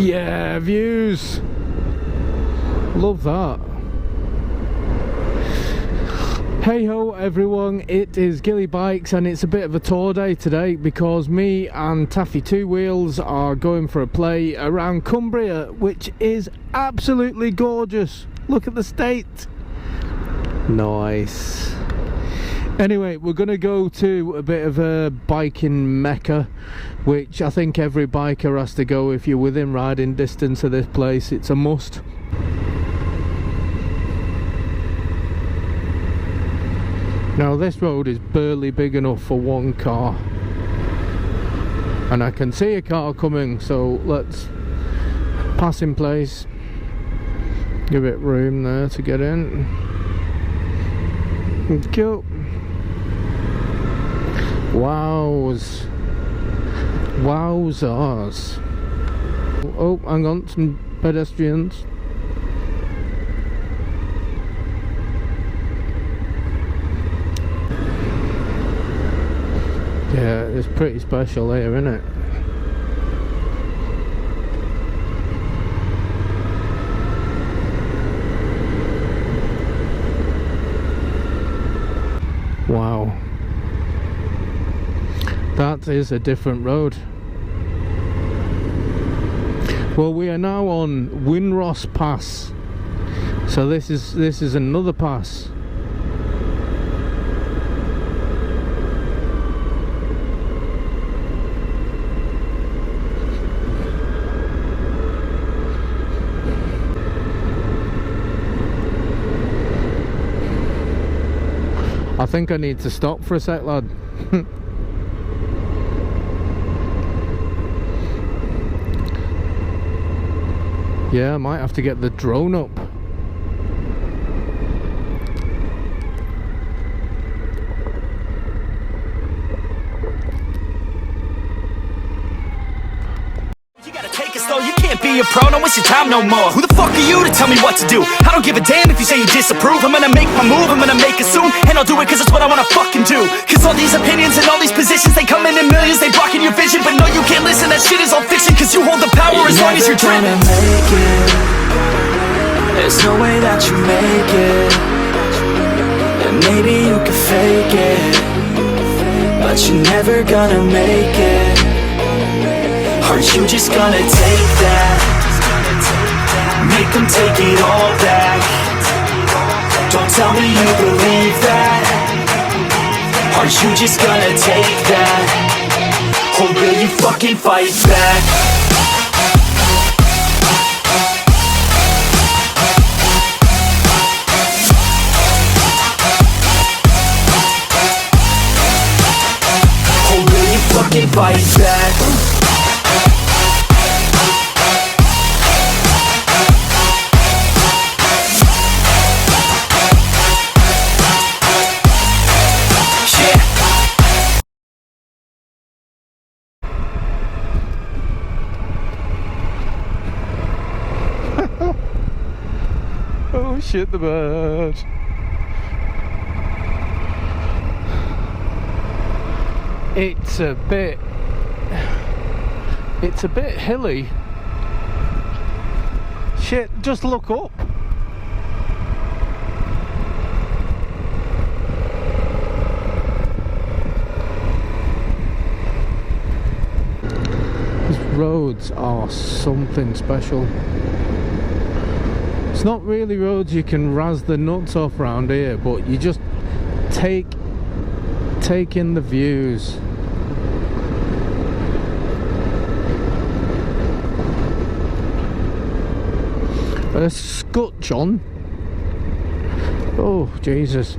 Yeah, views. Love that. Hey ho everyone, it is Gilly Bikes and it's a bit of a tour day today because me and Taffy Two Wheels are going for a play around Cumbria, which is absolutely gorgeous. Look at the state. Nice. Anyway, we're going to go to a bit of a biking mecca, which I think every biker has to go if you're within riding distance of this place. It's a must. Now this road is barely big enough for one car, and I can see a car coming, so let's pass in place, give it room there to get in. Thank you. Wowzers. Oh, hang on, some pedestrians. Yeah, it's pretty special here, isn't it? Wow. That is a different road. Well, we are now on Wrynose Pass. So this is another pass. I think I need to stop for a sec, lad. Yeah, I might have to get the drone up. You gotta take it slow, you can't be a pro, don't waste your time no more. Who the fuck are you to tell me what to do? I don't give a damn if you say you disapprove. I'm gonna make my move, I'm gonna make it soon, and I'll do it cause it's what I wanna fucking do. Cause all these opinions and all these positions, they come in millions, they blocking your vision. But no, you can't listen, that shit is all fiction. Cause you hold the power as long as you're driven. Make it. There's no way that you make it. And maybe you can fake it, but you're never gonna make it. Are you just gonna take that? Make them take it all back. Don't tell me you believe that. Are you just gonna take that? Or will you fucking fight back? Fight back. Oh shit, the bird. It's a bit hilly. Shit, just look up. These roads are something special. It's not really roads you can razz the nuts off round here, but you just take in the views. A scutch on. Oh Jesus.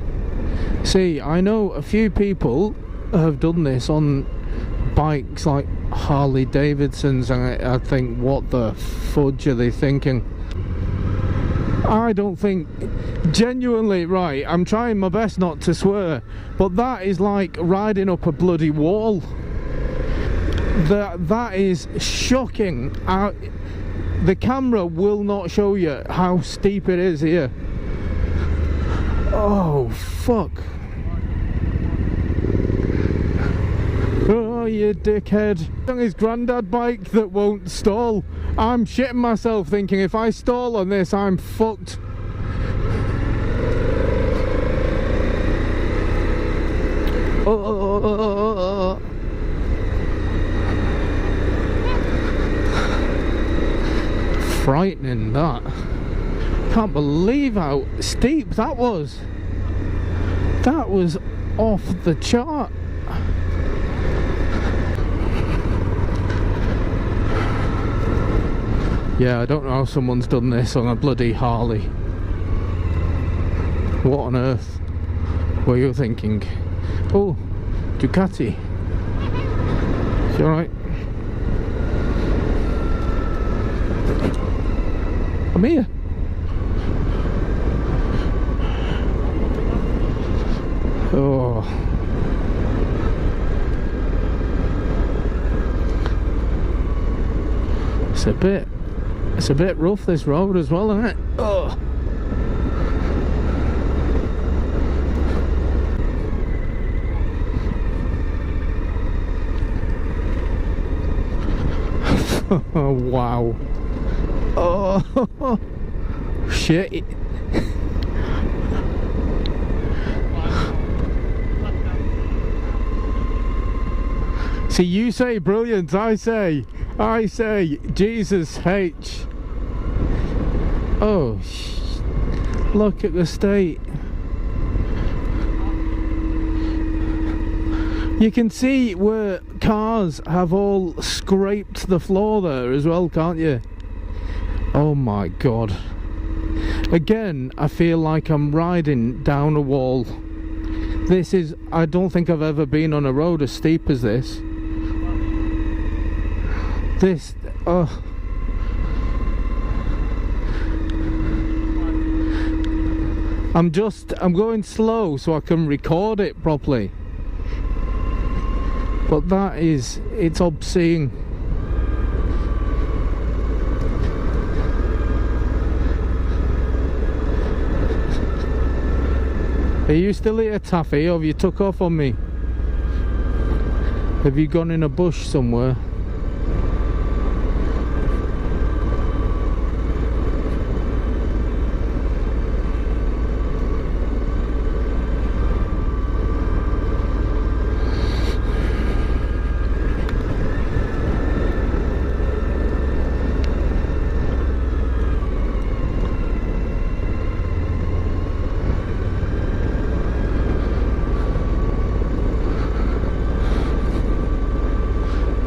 See, I know a few people have done this on bikes like Harley Davidsons, and I think, what the fudge are they thinking? I don't think, genuinely, right, I'm trying my best not to swear, but that is like riding up a bloody wall. That is shocking. The camera will not show you how steep it is here. Oh, fuck. Oh, you dickhead. On his granddad bike that won't stall. I'm shitting myself thinking if I stall on this, I'm fucked. Frightening, that. Can't believe how steep that was. That was off the chart. Yeah, I don't know how someone's done this on a bloody Harley. What on earth were you thinking? Oh, Ducati. You alright? I'm here. Oh. It's a bit rough, this road as well, isn't it? Oh. Oh, wow. Oh, shit. See, you say brilliant, I say Jesus H. Oh, look at the state. You can see where cars have all scraped the floor there as well, can't you? Oh my god. Again, I feel like I'm riding down a wall. This is... I don't think I've ever been on a road as steep as this. This... oh... I'm going slow so I can record it properly. But that is... it's obscene. Are you still here, Taffy, or have you took off on me? Have you gone in a bush somewhere?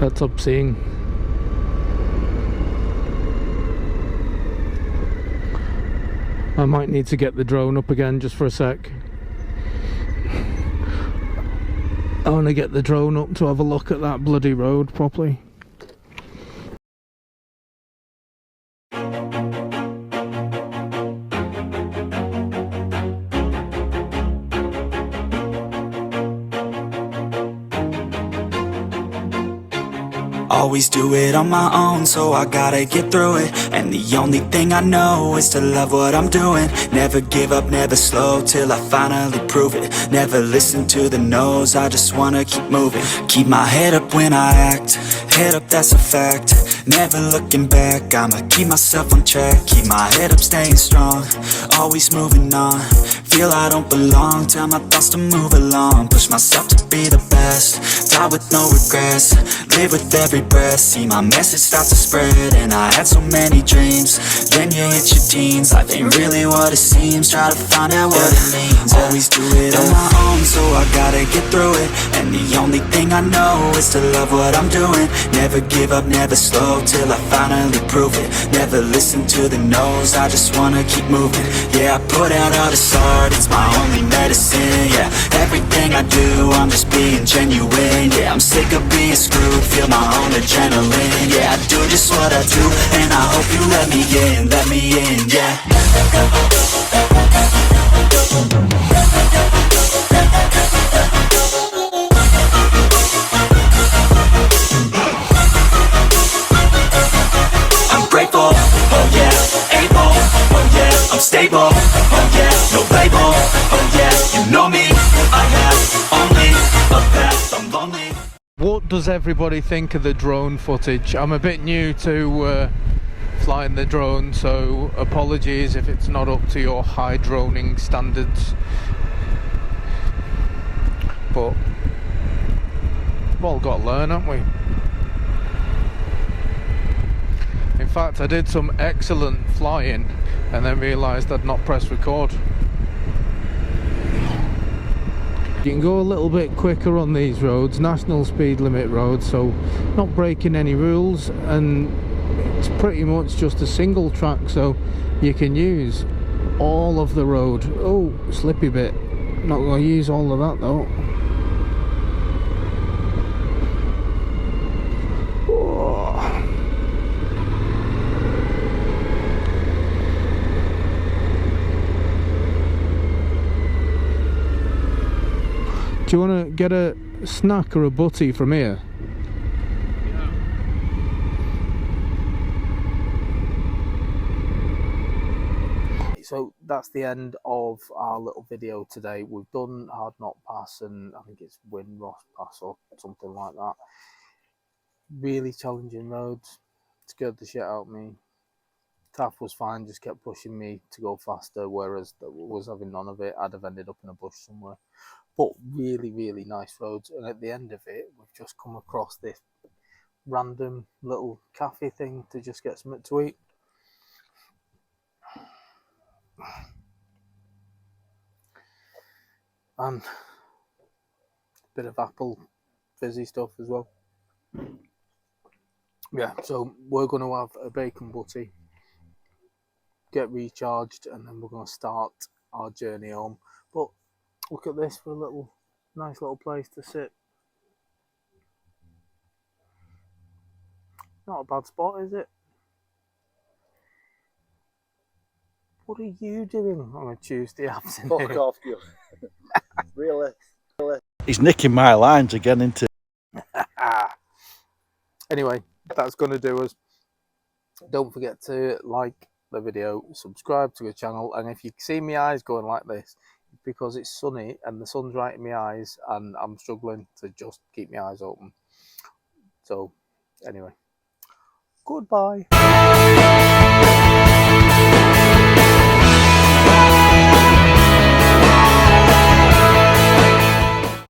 That's obscene. I might need to get the drone up again just for a sec. I want to get the drone up to have a look at that bloody road properly. Always do it on my own, so I gotta get through it. And the only thing I know is to love what I'm doing. Never give up, never slow, till I finally prove it. Never listen to the no's, I just wanna keep moving. Keep my head up when I act, head up, that's a fact. Never looking back, I'ma keep myself on track. Keep my head up, staying strong, always moving on. Feel I don't belong, tell my thoughts to move along. Push myself to be the best, die with no regrets. Live with every breath, see my message start to spread. And I had so many dreams, then you hit your teens. Life ain't really what it seems, try to find out what it means. Always do it on my own, so I gotta get through it. And the only thing I know is to love what I'm doing. Never give up, never slow, till I finally prove it. Never listen to the no's, I just wanna keep moving. Yeah, I put out all this art, it's my only medicine. Yeah, everything I do, I'm just being genuine. Yeah, I'm sick of being screwed, feel my own adrenaline. Yeah, I do just what I do, and I hope you let me in, yeah. I'm grateful, oh yeah, able, oh yeah, I'm stable, oh yeah, no label, oh yeah, you know me, I have only a path, I'm lonely. What does everybody think of the drone footage? I'm a bit new to flying the drone, so apologies if it's not up to your high droning standards. But we've all got to learn, haven't we? In fact, I did some excellent flying and then realised I'd not pressed record. You can go a little bit quicker on these roads, national speed limit roads, so not breaking any rules, and it's pretty much just a single track, so you can use all of the road. Oh, slippy bit. Not going to use all of that though. Do you want to get a snack or a butty from here? Yeah. So that's the end of our little video today. We've done Hardknott Pass and I think it's Wrynose Pass or something like that. Really challenging roads. Scared the shit out of me. Taff was fine, just kept pushing me to go faster, whereas that was having none of it. I'd have ended up in a bush somewhere. But really, really nice roads. And at the end of it, we've just come across this random little cafe thing to just get something to eat. And a bit of apple fizzy stuff as well. Yeah, so we're going to have a bacon butty, get recharged, and then we're going to start our journey home. But look at this for a nice little place to sit. Not a bad spot, is it? What are you doing on a Tuesday afternoon? Fuck off, you. Really? He's nicking my lines again, isn't he? Anyway, that's going to do us. Don't forget to like the video, subscribe to the channel, and if you see my eyes going like this, because it's sunny and the sun's right in my eyes and I'm struggling to just keep my eyes open. So anyway, goodbye.